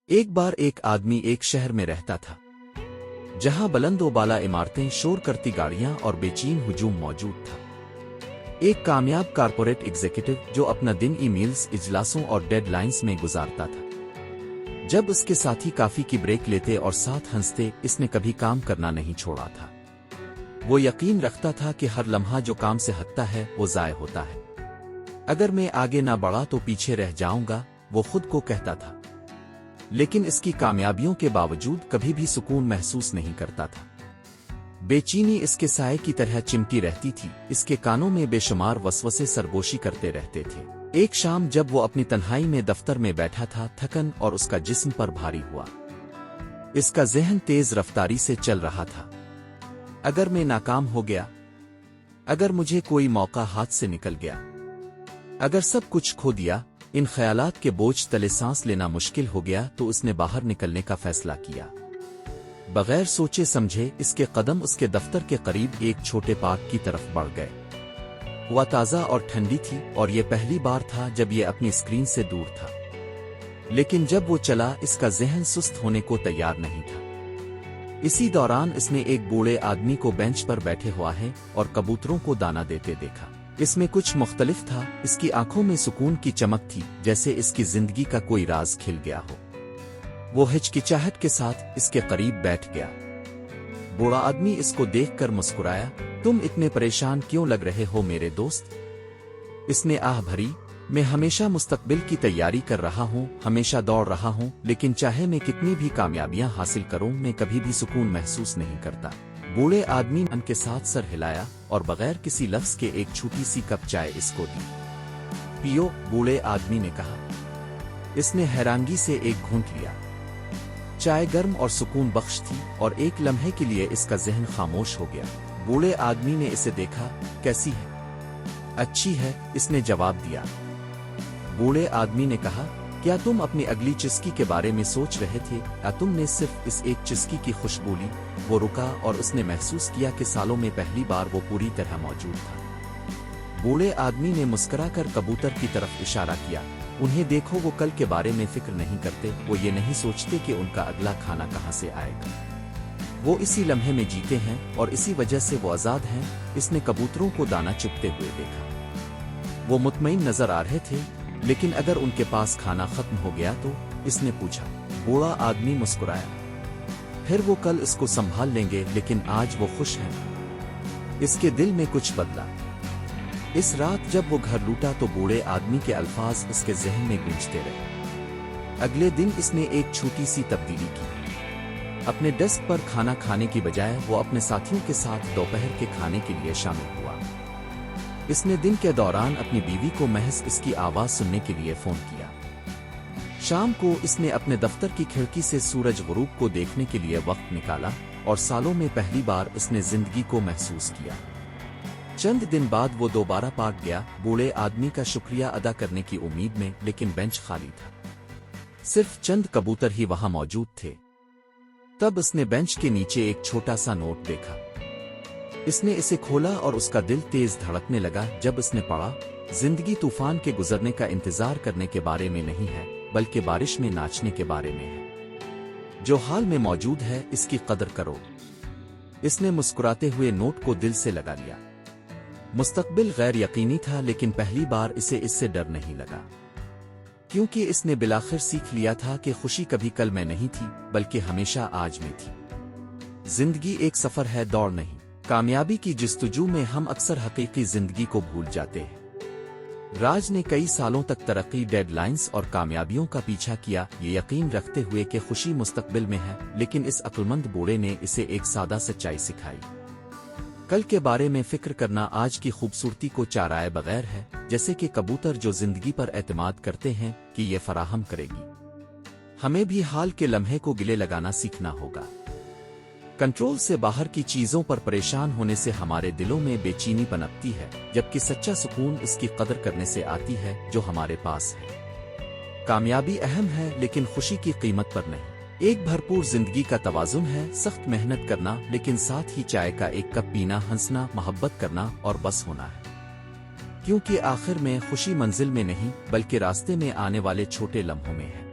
ایک بار ایک آدمی ایک شہر میں رہتا تھا جہاں بلند و بالا عمارتیں، شور کرتی گاڑیاں اور بے چین ہجوم موجود تھا۔ ایک کامیاب کارپوریٹ ایگزیکٹو جو اپنا دن ای میلز، اجلاسوں اور ڈیڈ لائنز میں گزارتا تھا۔ جب اس کے ساتھی کافی کی بریک لیتے اور ساتھ ہنستے، اس نے کبھی کام کرنا نہیں چھوڑا تھا۔ وہ یقین رکھتا تھا کہ ہر لمحہ جو کام سے ہٹتا ہے وہ ضائع ہوتا ہے۔ اگر میں آگے نہ بڑھا تو پیچھے رہ جاؤں گا، وہ خود کو کہتا تھا۔ لیکن اس کی کامیابیوں کے باوجود کبھی بھی سکون محسوس نہیں کرتا تھا۔ بے چینی اس کے سائے کی طرح چمٹی رہتی تھی، اس کے کانوں میں بے شمار وسوسے سرگوشی کرتے رہتے تھے۔ ایک شام جب وہ اپنی تنہائی میں دفتر میں بیٹھا تھا، تھکن اور اس کا جسم پر بھاری ہوا۔ اس کا ذہن تیز رفتاری سے چل رہا تھا۔ اگر میں ناکام ہو گیا، اگر مجھے کوئی موقع ہاتھ سے نکل گیا، اگر سب کچھ کھو دیا، ان خیالات کے بوجھ تلے سانس لینا مشکل ہو گیا تو اس نے باہر نکلنے کا فیصلہ کیا۔ بغیر سوچے سمجھے اس کے قدم اس کے دفتر کے قریب ایک چھوٹے پارک کی طرف بڑھ گئے۔ ہوا تازہ اور ٹھنڈی تھی اور یہ پہلی بار تھا جب یہ اپنی اسکرین سے دور تھا۔ لیکن جب وہ چلا، اس کا ذہن سست ہونے کو تیار نہیں تھا۔ اسی دوران اس نے ایک بوڑھے آدمی کو بینچ پر بیٹھے ہوا ہے اور کبوتروں کو دانہ دیتے دیکھا۔ اس میں کچھ مختلف تھا، اس کی آنکھوں میں سکون کی چمک تھی، جیسے اس کی زندگی کا کوئی راز کھل گیا ہو۔ وہ ہچکچاہٹ کے ساتھ اس کے قریب بیٹھ گیا۔ بوڑھا آدمی اس کو دیکھ کر مسکرایا۔ تم اتنے پریشان کیوں لگ رہے ہو میرے دوست؟ اس نے آہ بھری۔ میں ہمیشہ مستقبل کی تیاری کر رہا ہوں، ہمیشہ دوڑ رہا ہوں، لیکن چاہے میں کتنی بھی کامیابیاں حاصل کروں، میں کبھی بھی سکون محسوس نہیں کرتا۔ بوڑھے آدمی ان کے ساتھ سر ہلایا اور بغیر کسی لفظ کے ایک چھوٹی سی کپ چائے اس کو دی۔ پیو، بوڑھے آدمی نے کہا۔ اس نے حیرانگی سے ایک گھونٹ لیا۔ چائے گرم اور سکون بخش تھی اور ایک لمحے کے لیے اس کا ذہن خاموش ہو گیا۔ بوڑھے آدمی نے اسے دیکھا۔ کیسی ہے؟ اچھی ہے، اس نے جواب دیا۔ بوڑھے آدمی نے کہا، کیا تم اپنی اگلی چسکی کے بارے میں سوچ رہے تھے یا تم نے صرف اس ایک چسکی کی خوشبو لی؟ وہ رکا اور اس نے محسوس کیا کہ سالوں میں پہلی بار وہ پوری طرح موجود تھا۔ بوڑھے آدمی نے مسکرا کر کبوتر کی طرف اشارہ کیا۔ انہیں دیکھو، وہ کل کے بارے میں فکر نہیں کرتے، وہ یہ نہیں سوچتے کہ ان کا اگلا کھانا کہاں سے آئے گا۔ وہ اسی لمحے میں جیتے ہیں اور اسی وجہ سے وہ آزاد ہیں۔ اس نے کبوتروں کو دانہ چپتے ہوئے دیکھا۔ وہ مطمئن نظر آ رہے تھے، لیکن اگر ان کے پاس کھانا ختم ہو گیا تو؟ اس نے پوچھا۔ بوڑھا آدمی مسکرایا۔ پھر وہ کل اس کو سنبھال لیں گے، لیکن آج وہ خوش ہیں۔ اس کے دل میں کچھ بدلا۔ اس رات جب وہ گھر لوٹا تو بوڑھے آدمی کے الفاظ اس کے ذہن میں گونجتے رہے۔ اگلے دن اس نے ایک چھوٹی سی تبدیلی کی۔ اپنے ڈیسک پر کھانا کھانے کی بجائے وہ اپنے ساتھیوں کے ساتھ دوپہر کے کھانے کے لیے شامل ہوا۔ اس نے دن کے دوران اپنی بیوی کو محض اس کی آواز سننے کے لیے فون کیا۔ شام کو اس نے اپنے دفتر کی کھڑکی سے سورج غروب کو دیکھنے کے لیے وقت نکالا اور سالوں میں پہلی بار اس نے زندگی کو محسوس کیا۔ چند دن بعد وہ دوبارہ پارک گیا، بوڑھے آدمی کا شکریہ ادا کرنے کی امید میں، لیکن بینچ خالی تھا۔ صرف چند کبوتر ہی وہاں موجود تھے۔ تب اس نے بینچ کے نیچے ایک چھوٹا سا نوٹ دیکھا۔ اس نے اسے کھولا اور اس کا دل تیز دھڑکنے لگا جب اس نے پڑھا، زندگی طوفان کے گزرنے کا انتظار کرنے کے بارے میں نہیں ہے، بلکہ بارش میں ناچنے کے بارے میں ہے۔ جو حال میں موجود ہے اس کی قدر کرو۔ اس نے مسکراتے ہوئے نوٹ کو دل سے لگا لیا۔ مستقبل غیر یقینی تھا، لیکن پہلی بار اسے اس سے ڈر نہیں لگا، کیونکہ اس نے بالآخر سیکھ لیا تھا کہ خوشی کبھی کل میں نہیں تھی، بلکہ ہمیشہ آج میں تھی۔ زندگی ایک سفر ہے، دوڑ نہیں۔ کامیابی کی جستجو میں ہم اکثر حقیقی زندگی کو بھول جاتے ہیں۔ راج نے کئی سالوں تک ترقی، ڈیڈ لائنز اور کامیابیوں کا پیچھا کیا، یہ یقین رکھتے ہوئے کہ خوشی مستقبل میں ہے، لیکن اس عقلمند بوڑھے نے اسے ایک سادہ سچائی سکھائی۔ کل کے بارے میں فکر کرنا آج کی خوبصورتی کو چرائے بغیر ہے، جیسے کہ کبوتر جو زندگی پر اعتماد کرتے ہیں کہ یہ فراہم کرے گی۔ ہمیں بھی حال کے لمحے کو گلے لگانا سیکھنا ہوگا۔ کنٹرول سے باہر کی چیزوں پر پریشان ہونے سے ہمارے دلوں میں بے چینی پنپتی ہے، جبکہ سچا سکون اس کی قدر کرنے سے آتی ہے جو ہمارے پاس ہے۔ کامیابی اہم ہے، لیکن خوشی کی قیمت پر نہیں۔ ایک بھرپور زندگی کا توازن ہے، سخت محنت کرنا، لیکن ساتھ ہی چائے کا ایک کپ پینا، ہنسنا، محبت کرنا اور بس ہونا ہے۔ کیونکہ آخر میں خوشی منزل میں نہیں، بلکہ راستے میں آنے والے چھوٹے لمحوں میں ہے۔